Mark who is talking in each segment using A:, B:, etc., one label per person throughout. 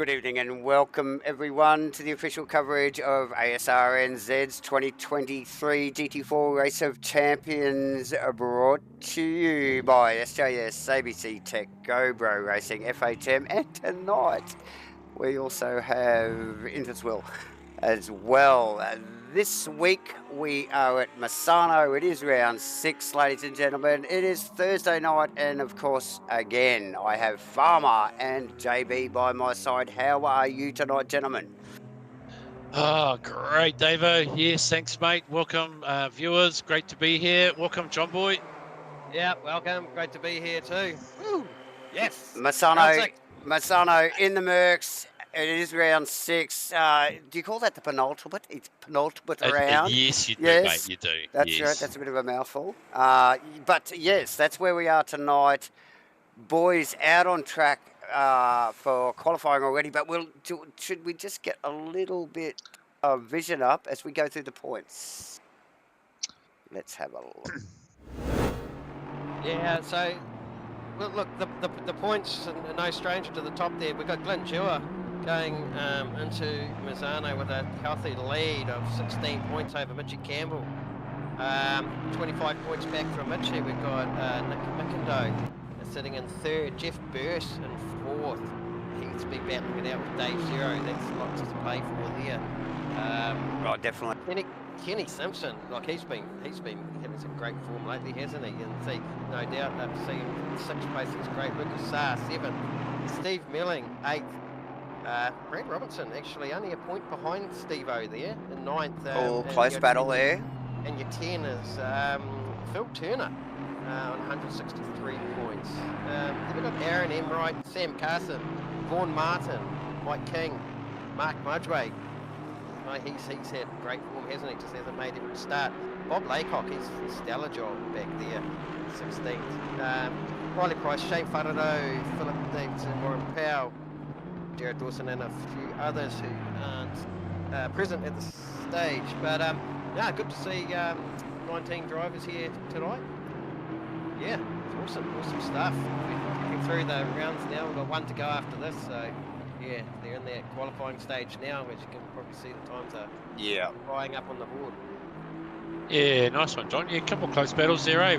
A: Good evening and welcome everyone to the official coverage of Asrnz's 2023 GT4 Race of Champions, brought to you by SJS, ABC Tech, GoBro Racing, FHM, and tonight we also have Interswill as well. This week we are at Misano. It is round 6, ladies and gentlemen. It is Thursday night, and of course, again, I have Farmer and JB by my side. How are you tonight, gentlemen?
B: Oh, great, Davo. Yes, thanks, mate. Welcome, viewers. Great to be here. Welcome, John Boy.
C: Yeah, welcome. Great to be here too. Woo! Yes.
A: Misano in the Mercs. It is round 6. Do you call that the penultimate? It's penultimate round.
B: Yes, you do,
A: Yes,
B: mate. You do.
A: That's
B: yes.
A: right. That's a bit of a mouthful. But yes, that's where we are tonight. Boys out on track for qualifying already. But should we just get a little bit of vision up as we go through the points? Let's have a look.
C: Yeah. So, well, look, the points are no stranger to the top there. We've got Glenn Dewar going into Misano with a healthy lead of 16 points over Mitchie Campbell. 25 points back from Mitchie. We've got Nick Mickendo sitting in third. Jeff Burse in fourth. He's been battling it out with Dave Zero. That's lots to play for there.
A: Right, definitely.
C: Kenny Simpson, like he's been having some great form lately, hasn't he? And see, no doubt they've seen him in 6th place. He's great. Lucas Saar 7th. Steve Milling 8th. Brad Robinson actually only a point behind Steve-O there in 9th.
A: Close battle there.
C: And your 10 is Phil Turner on 163 points. Then we've got Aaron Emright, Sam Carson, Vaughan Martin, Mike King, Mark Mudgway. He's had great form, hasn't he? Just hasn't made every start. Bob Laycock, he's a stellar job back there, 16th. Riley Price, Shane Farado, Philip Davidson, Warren Powell, Jared Dawson, and a few others who aren't present at the stage. But yeah, good to see 19 drivers here tonight. Yeah, it's awesome stuff. We're looking through the rounds now. We've got one to go after this, so yeah, they're in their qualifying stage now, as you can probably see the times are flying up on the board.
B: Yeah, nice one, John. Yeah, a couple of close battles there, eh?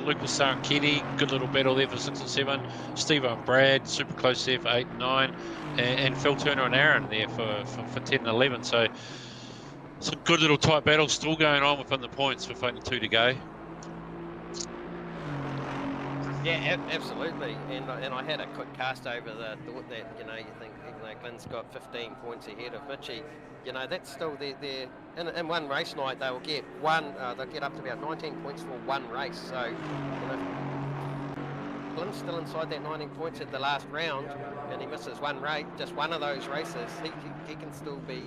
B: Lucas Saar and Kenny, good little battle there for 6 and 7. Steve and Brad, super close there for 8 and 9. And Phil Turner and Aaron there for 10 and 11. So some good little tight battles still going on within the points with only 2 to go.
C: Yeah, absolutely. And I had a quick cast over the thought that, you think even though Glenn's got 15 points ahead of Mitchie, that's still they're in one race night they'll get they'll get up to about 19 points for one race. So, Glenn's still inside that 19 points at the last round, and he misses one race, just one of those races, he can still be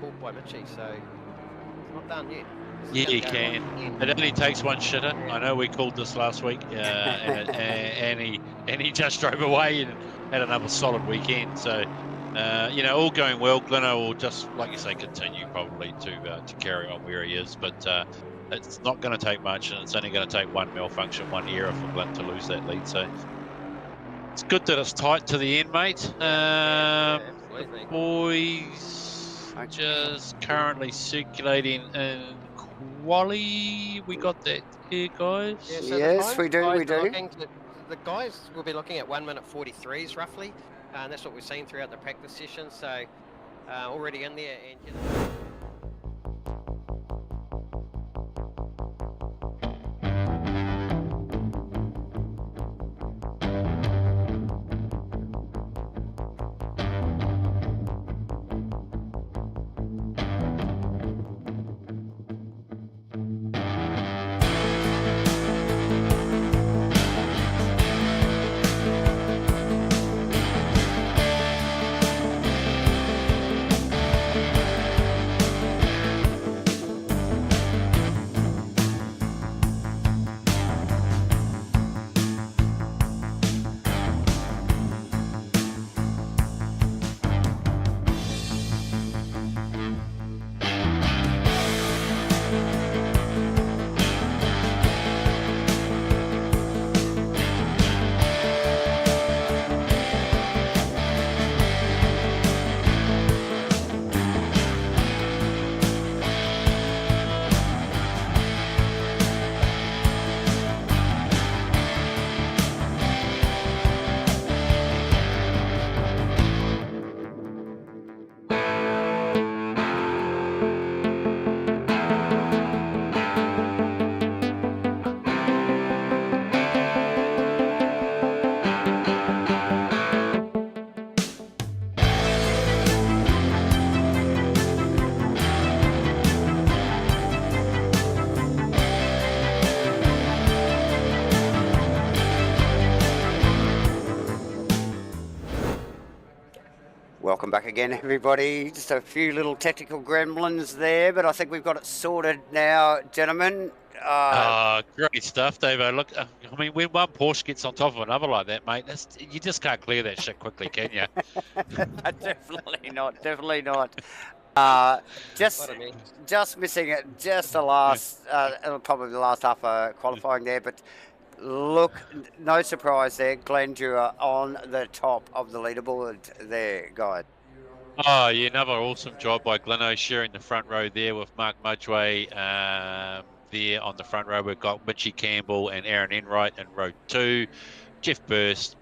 C: caught by Mitchie. So it's not done yet.
B: Yeah, you can. It only takes one shitter. I know we called this last week, and he just drove away and had another solid weekend. So, all going well. Glenno will just, like you say, continue probably to carry on where he is. But it's not going to take much, and it's only going to take one malfunction, one error for Glenn to lose that lead. So it's good that it's tight to the end, mate.
C: Absolutely.
B: Boys just currently circulating in Wally, we got that here, guys.
C: Yeah, so
A: yes, we do.
C: The guys will be looking at 1 minute 43s roughly, and that's what we've seen throughout the practice session. So already in there, and
A: Welcome back again, everybody. Just a few little technical gremlins there, but I think we've got it sorted now, gentlemen.
B: Great stuff, Davo. Look, I mean, when one Porsche gets on top of another like that, mate, you just can't clear that shit quickly, can you?
A: Definitely not. Definitely not. Just missing it. Just the last, probably the last half of qualifying there, but. Look, no surprise there. Glenn Dewar on the top of the leaderboard there, guys.
B: Oh, yeah, another awesome job by Gleno sharing the front row there with Mark Mudgway. There on the front row, we've got Mitchie Campbell and Aaron Enright in row 2. Jeff Burst,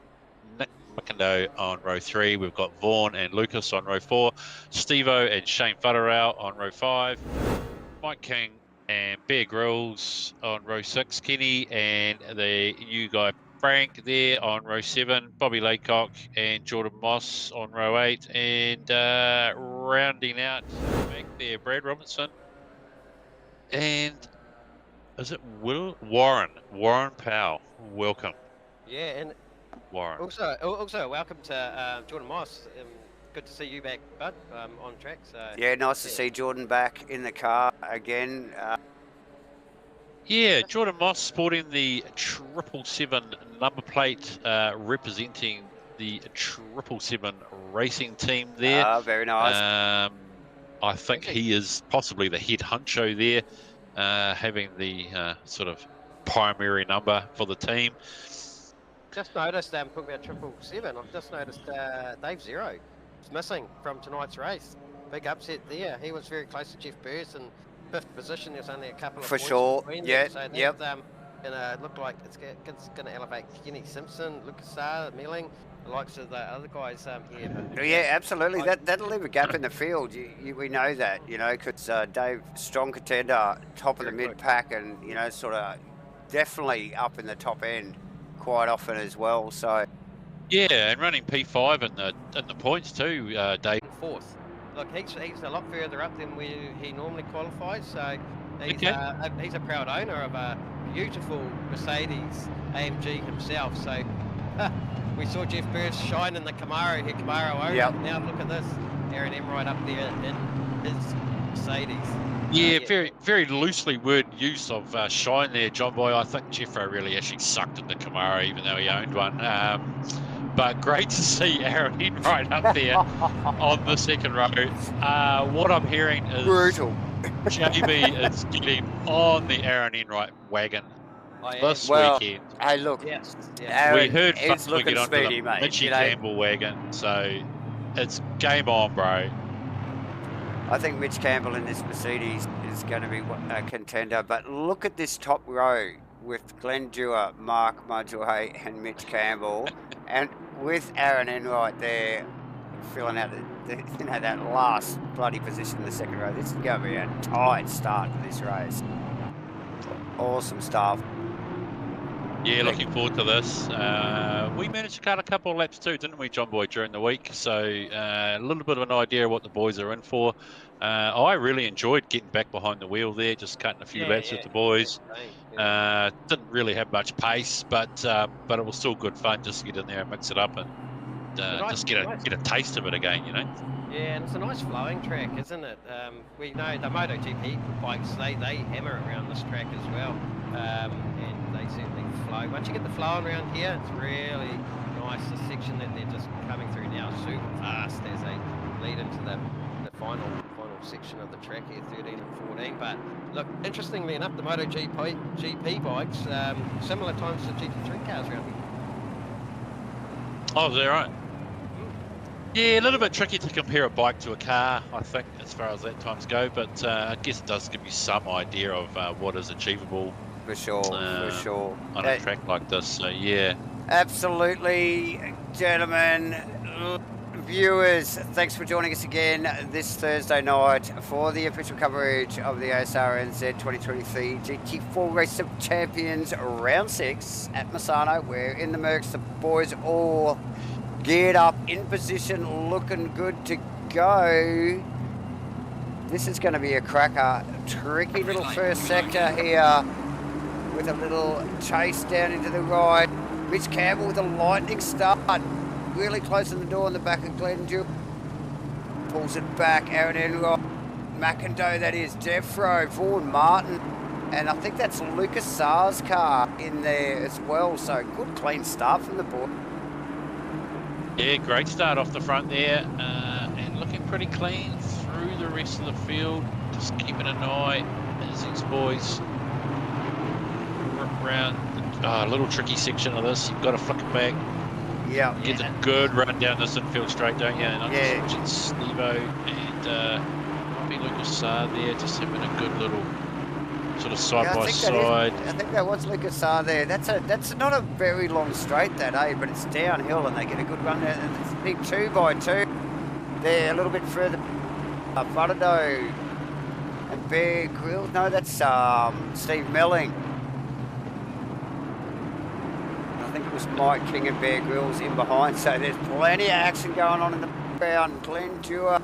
B: Nick McIndoe on row 3. We've got Vaughan and Lucas on row 4. Stevo and Shane Whatarau on row 5. Mike King and Bear Grylls on row 6, Kenny and the new guy Frank there on row 7, Bobby Laycock and Jordan Moss on row 8, and rounding out back there, Brad Robinson and is it Warren Powell. Welcome.
C: Yeah, and
B: Warren.
C: Also welcome to Jordan Moss. Good to see you back, bud, on track. So
A: yeah, nice to see Jordan back in the car again.
B: Yeah, Jordan Moss sporting the 777 number plate, representing the 777 racing team there.
A: Very nice.
B: I think he is possibly the head honcho there, having the sort of primary number for the team.
C: Just noticed, talking about 777, I've just noticed Dave Zero is missing from tonight's race. Big upset there. He was very close to Jeff Burst and 5th position. There's only a couple of points between them. So that looked like it's going to elevate Kenny Simpson, Lucas Sarr, Melling, the likes of the other guys here. But,
A: yeah, absolutely. That'll leave a gap in the field. We know that, because Dave, strong contender, top of the mid-pack, and, sort of definitely up in the top end quite often as well. So
B: yeah, and running P5 in the points too, Dave.
C: 4th. Look, he's a lot further up than where he normally qualifies. So he's a proud owner of a beautiful Mercedes AMG himself. So we saw Jeff Burst shine in the Camaro owner. Yep. Now look at this, Aaron Enright up there in his Mercedes.
B: Yeah, very, very loosely word use of shine there, John Boy. I think Jeffro really actually sucked at the Camaro, even though he owned one. But great to see Aaron Enright up there on the second row. What I'm hearing is
A: brutal.
B: JB is getting on the Aaron Enright wagon this weekend.
A: Hey, look,
C: Aaron,
B: we heard Fuck
A: looking
B: get onto
A: speedy,
B: the
A: mate.
B: Mitchie Campbell wagon, so it's game on, bro.
A: I think Mitch Campbell in this Mercedes is going to be a contender, but look at this top row with Glenn Dewar, Mark Mudgway and Mitch Campbell, and with Aaron Enright there filling out that last bloody position in the second row. This is going to be a tight start to this race. Awesome stuff.
B: Yeah, looking forward to this. We managed to cut a couple of laps too, didn't we, John Boy, during the week? So a little bit of an idea of what the boys are in for. I really enjoyed getting back behind the wheel there, just cutting a few laps with the boys. Didn't really have much pace, but it was still good fun just to get in there and mix it up and just get a taste of it again,
C: Yeah, and it's a nice flowing track, isn't it? We know the MotoGP bikes, they hammer around this track as well, and they certainly flow. Once you get the flowing around here, it's really nice. The section that they're just coming through now, super fast as they lead into the final section of the track here, 13 and 14. But look, interestingly enough, the MotoGP bikes, similar times to GT3 cars around here.
B: Oh, is that right? Yeah, a little bit tricky to compare a bike to a car, I think, as far as that times go, but I guess it does give you some idea of what is achievable.
A: For sure.
B: On a track like this, so yeah.
A: Absolutely, gentlemen, viewers, thanks for joining us again this Thursday night for the official coverage of the Asrnz 2023 GT4 Race of Champions Round 6 at Misano. We're in the Mercs, the boys all geared up, in position, looking good to go. This is going to be a cracker. Tricky little first sector here with a little chase down into the right. Mitch Campbell with a lightning start. Really close in the door in the back of Glenn Dewar. pulls it back. Aaron Enright, McIndoe, that is. Defro, Vaughan Martin. And I think that's Lucas Saar's car in there as well. So good clean start from the board.
B: Yeah, great start off the front there. And looking pretty clean through the rest of the field. Just keeping an eye as these boys around a little tricky section of this. You've got to flick it back.
A: Yeah.
B: You get a good run down this infield straight, don't you? And I'm
A: Yeah.
B: just watching Stevo and might be Lucas Saar there, just having a good little sort of side by side.
A: I think that was Lucas Saar there. That's not a very long straight, that, but it's downhill and they get a good run there. And it's a big 2x2 there, a little bit further. Farado and Bear Grylls. No, that's Steve Melling. I think it was Mike King and Bear Grylls in behind. So there's plenty of action going on in the background. Glenn Dewar